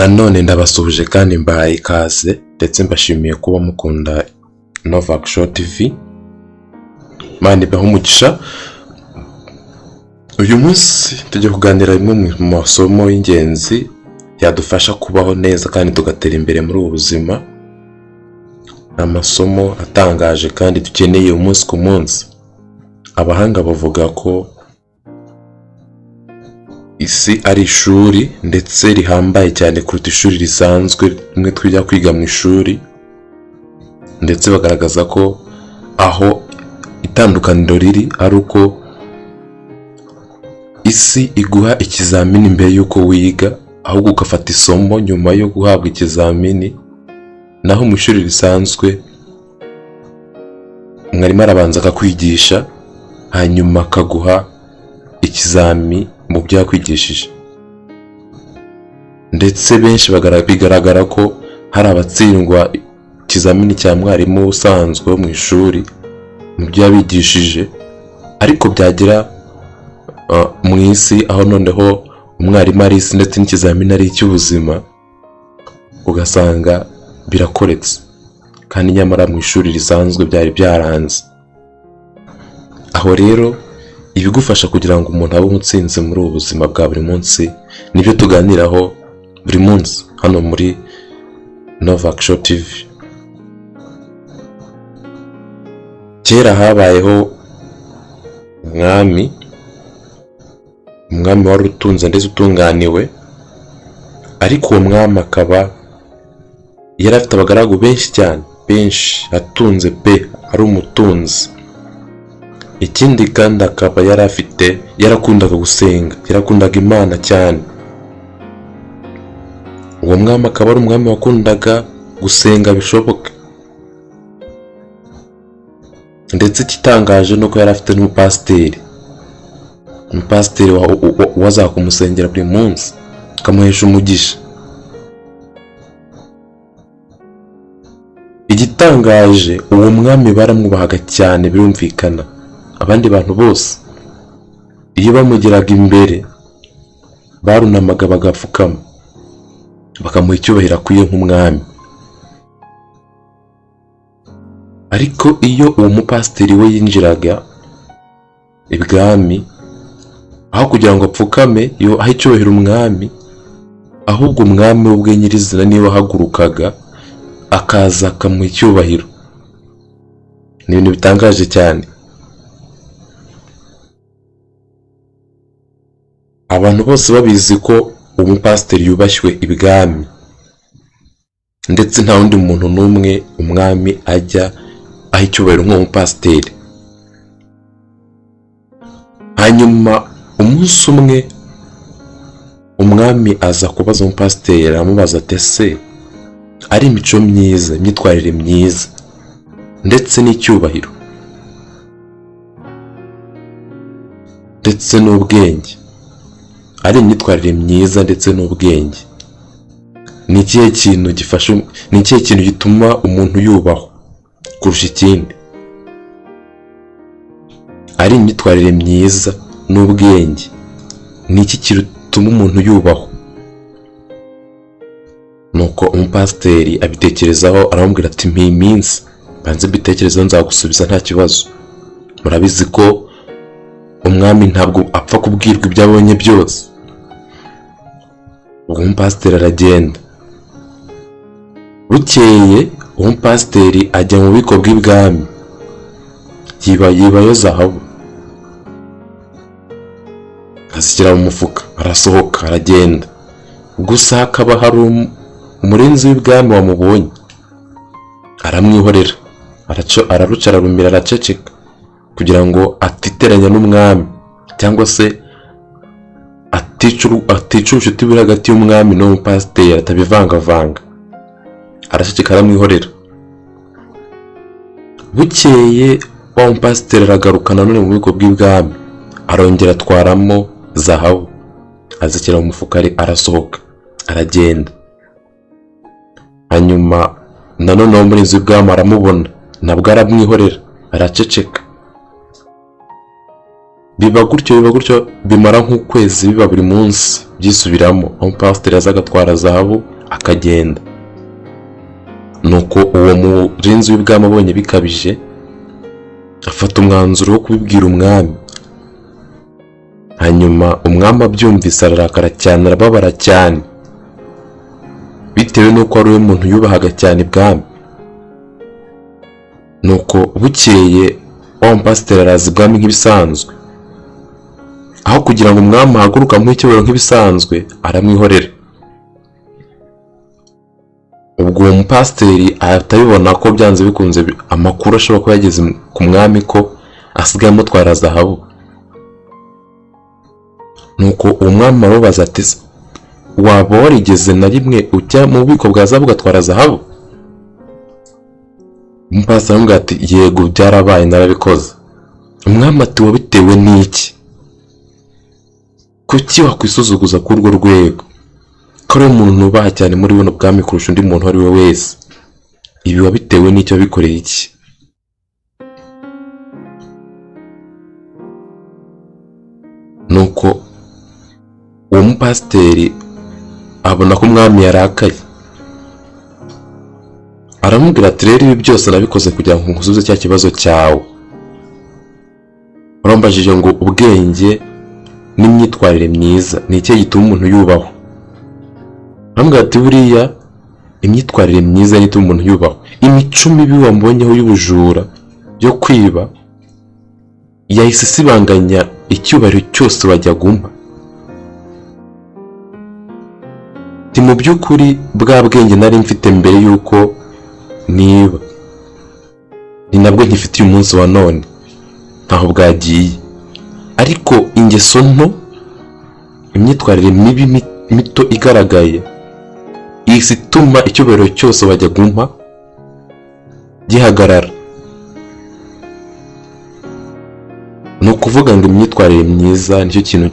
nanone ndabasuhuje kandi mbahaye ikaze ndetse mbashimiye kuba mukunda Novak Show TV. Mani baho umugisha. Uyu munsi tujye kuganira rimwe mu masomo y'ingenzi yadufasha kubaho neza kandi tugatera imbere muri ubu buzima. Amasomo atangaje kandi dukeneye umunsi ku munsi. Abahanga bavuga ko isi ari ishuri ndetse rihambaye cyane kuruta ishuri risanzwe rimwe twijya kwiga mu ishuri, ndetse bagaragaza ko aho itandukaniro riri ari uko isi iguha ikizamini mbere y'uko wiga, ahubwo ugafata isomo nyuma yo guhabwa ikizamini, naho mu ishuri risanzwe mwarimu arabanza akakwigisha hanyuma akaguha ikizami mu byo yakwigishije. Ndetse benshi bigaragara ko hari abatsindwa ikizamini cya mwarimu usanzwe mu ishuri mu byo yabigishije, ariko byagera mu isi aho noneho umwarimu ari isi ndetse n'ikizamini ari icy'ubuzima, ugasanga birakoretse kandi nyamara mu ishuri risanzwe byari byaranze. Aho rero ibigufasha kugira ngo umuntu abe umutsinzi muri ubu buzima bwa buri munsi nibyo tuganiraho buri munsi hano muri Novak Show TV. Kera habayeho umwami wari utunze ndetse utunganiwe, ariko uwo mwami akaba yari afite abagaragu benshi cyane, benshi, atunze pe, ari umutunzi. Ikindi kandi akaba yarakundaga gusenga, yarakundaga Imana cyane. Uwo mwami akaba ari umwami wakundaga gusenga bishoboka, ndetse ikitangaje nuko yari afite n'umupasiteri wazaga kumusengera buri munsi akamuhesha umugisha. Igitangaje, uwo mwami baramwubahaga cyane birumvikana. Abandi bantu bose iyo bamugeraga imbere barunamaga bagapfukama bakamuha icyubahiro akwiye nk'umwami. Ariko iyo uwo mupasiteri we yinjiraga ibwami, aho kugira ngo apfukame aho icyubahiro umwami, ahubwo umwami ubwe nyirizina niwe wahagurukaga akaza akamuha icyubahiro. Ni ibintu bitangaje cyane. Abantu bose babizi ko umupasiteri yubashywe ibwami, ndetse nta wundi muntu n'umwe umwami ajya aho icyubahiro nk'umupasiteri. Hanyuma umunsi umwe umwami aza kubaza umupasiteri, aramubaza ati ese ari imico myiza, imyitwarire myiza ndetse n'icyubahiro ndetse n'ubwenge, ari imyitwarire myiza ndetse n'ubwenge, ni ikihe kintu gituma umuntu yubahwa kurusha ikindi? Ari imyitwarire myiza n'ubwenge, ni iki gituma umuntu yubahwa? Nuko umupasiteri abitekerezaho aramubwira ati mpa iminsi banze mbitekerezaho nzagusubiza nta kibazo. Murabizi ko umwami ntabwo apfa kubwirwa ibyo abonye byose. Ubwo umupasiteri aragenda. Bukeye umupasiteri ajya mu bubiko bw'ibwami, yibayo zahabu, azishyira mu mufuka, arasohoka aragenda. Gusa hakaba hari umurinzi w'ibwami wamubonye, aramwihorera, araruca ararumira, araceceka kugira ngo atiteranya n'umwami, cyangwa se atica ubucuti buri hagati y'umwami n'uwo mupasiteri, atabivangavanga, araceceka aramwihorera. Bukeye wa mupasiteri aragaruka nanone mu bubiko bw'ibwami, arongera atwaramo zahabu, azishyira mu mufuka, arasohoka aragenda. Hanyuma nanone uwo murinzi w'ibwami aramubona, nabwo aramwihorera, araceceka. Biba gutyo bimara nk'ukwezi, biba buri munsi byisubiramo. Umupasiteri aza agatwara zahabu, akagenda. Nuko uwo murinzi w'ibwami abonye bikabije afata umwanzuro wo kubibwira umwami. Hanyuma umwami abyumvise ararakara cyane, arababara cyane, bitewe n'uko ari we muntu yubahaga cyane ibwami. Nuko bukeye wa mupasiteri araza ibwami nk'ibisanzwe. Aho kugira ngo umwami ahaguruka amuhe icyubahiro nk'ibisanzwe, aramwihorera. Ubwo uwo mupasiteri ahita abibona ko byanze bikunze amakuru ashobora kuba yageze ku mwami ko asigaye amutwara zahabu. Nuko uwo mwami aramubaza ati, waba warigeze na rimwe ujya mu bubiko bwa zahabu ugatwara zahabu? Umupasiteri aramubwira ati, yego byarabaye, narabikoze. Umwami ati, wabitewe n'iki? Kuki wakwisuzuguza kuri urwo rwego? Ko ari umuntu nubaha cyane muri buno bwami kurusha undi muntu ari we wese. Ibi wabitewe n'icyo, wabikoreye iki? Nuko uwo mupasiteri abona ko umwami yarakaye, aramubwira ati, rero ibi byose nabikoze kugira ngo nkuzuze cya kibazo cyawe. Urambajije ngo ubwenge n'imyitwarire myiza ni iki gituma umuntu yubahwa? Aramubwira ati, buriya imyitwarire myiza ni ituma umuntu yubahwa. Imico mibi wambonyeho y'ubujura, yo kwiba, yahise isibanganya icyubahiro cyose wajyaga umpa. Mu by'ukuri bwa bwenge nari mfite mbere y'uko niba, ni nabwo nkifitiye umunsi wa none, ntaho bwagiye. Ariko ingeso nto, imyitwarire mibi mito igaragaye, ihise ituma icyubahiro cyose wajyaga umpa gihagarara. Ni ukuvuga ngo imyitwarire myiza nicyo kintu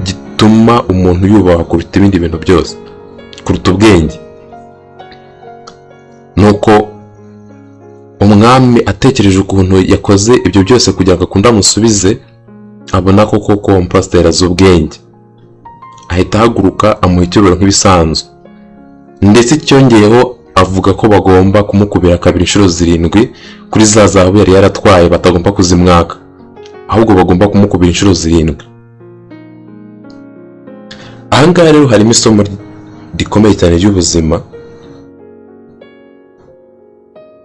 gituma umuntu yubaha kuruta ibindi bintu byose, kuruta ubwenge. Nuko umwami atekereje ukuntu yakoze ibyo byose kugira ngo akunde amusubize, abona ko koko uwo mupasiteri azi ubwenge, ahita ahaguruka amuha icyubahiro nk'ibisanzwe. Ndetse cyongeyeho avuga ko bagomba kumukubira kabiri inshuro 7 kuri za zahabu yari yaratwaye, batagomba kuzimwaka, ahubwo bagomba kumukubira inshuro 7. Ahangaha rero harimo isomo rikomeye cyane ry'ubuzima,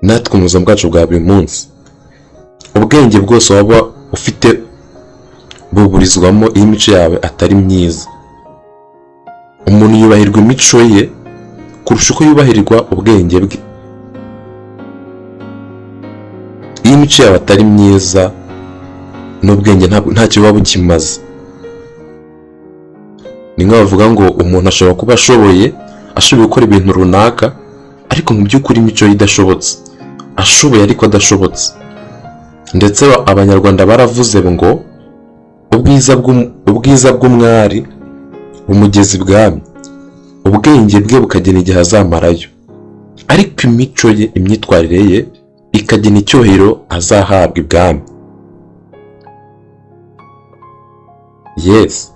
natwe mu buzima bwacu bwa buri munsi. Ubwenge bwose waba ufite buburizwamo iyo imico yawe atari myiza. Umuntu yubahirwa imico ye kurusha uko yubahirirwa ubwenge bwe. Iyo imico yawe atari myiza, n'ubwenge ntacyo buba bukimaze. Ni nka bavuga ngo umuntu ashobora kuba ashoboye gukora ibintu runaka, ariko mu by'ukuri imico ye idashobotse. Ashoboye ariko adashobotse. Ndetse abanyarwanda baravuze ngo ubwiza bw'umwari bumugeza ibwami, ubwenge bwe bukagena igihe azamarayo, ariko imico ye, imyitwarire ye ikagena icyubahiro azahabwa ibwami. Yes.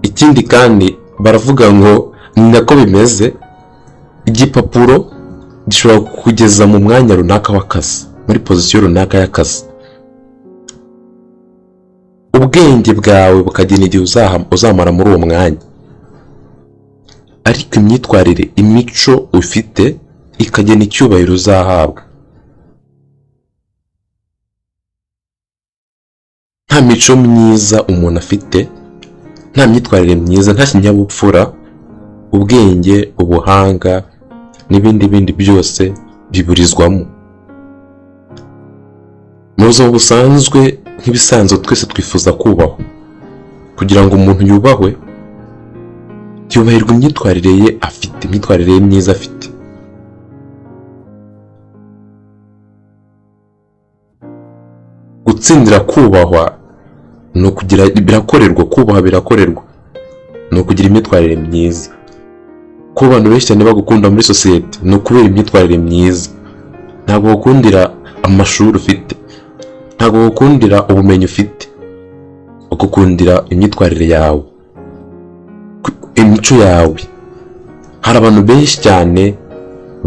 Ikindi kandi baravuga ngo ni nako bimeze, igipapuro gishobora kugeza mu mwanya runaka w'akazi, muri pozisiyo runaka y'akazi. Ubwenge bwawe bukagena igihe uzamara muri uwo mwanya, ariko imyitwarire, imico ufite ikagena icyubahiro uzahabwa. Nta mico myiza umuntu afite, nta myitwarire myiza, nta kinyabupfura, ubwenge, ubuhanga n'ibindi byose biburizwamo. Mu buzima busanzwe nk'ibisanzwe twese twifuza kubahwa. Kugira ngo umuntu yubahwe, yubahirwa imyitwarire ye afite, imyitwarire ye myiza afite. Gutsindira kubahwa ni ukugira, birakorerwa, kubaha birakorerwa, ni ukugira imyitwarire myiza. Ko abantu benshi cyane bagukunda muri sosiyete ni ukubera imyitwarire myiza. Ntabwo bagukundira amashuri ufite, ntabwo bagukundira ubumenyi ufite, bagukundira imyitwarire yawe, imico yawe. hari abantu benshi cyane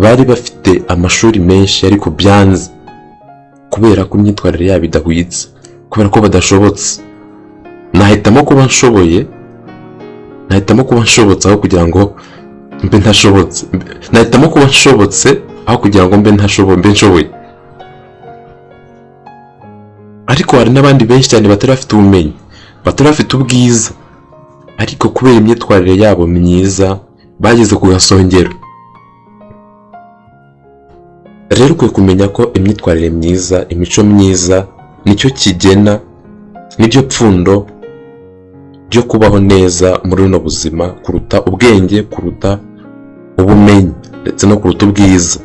bari bafite amashuri menshi ariko byanze kubera ko imyitwarire yabo idahwitse, kubera ko badashobotse. Nahitamo kuba nshobotse aho kugira ngo mbe ntashobotse. Nahitamo kuba nshobotse aho kugira ngo mbe nshoboye. Ariko hari n'abandi benshi cyane batari bafite ubumenyi, batari bafite ubwiza, ariko kubera imyitwarire yabo myiza bageze ku gasongero. Rero ukwiye kumenya ko imyitwarire myiza, imico myiza nicyo kigena, nibyo pfundo ryo kubaho neza muri buno buzima, kuruta ubwenge, kuruta ubumenyi ndetse no kuruta ubwiza.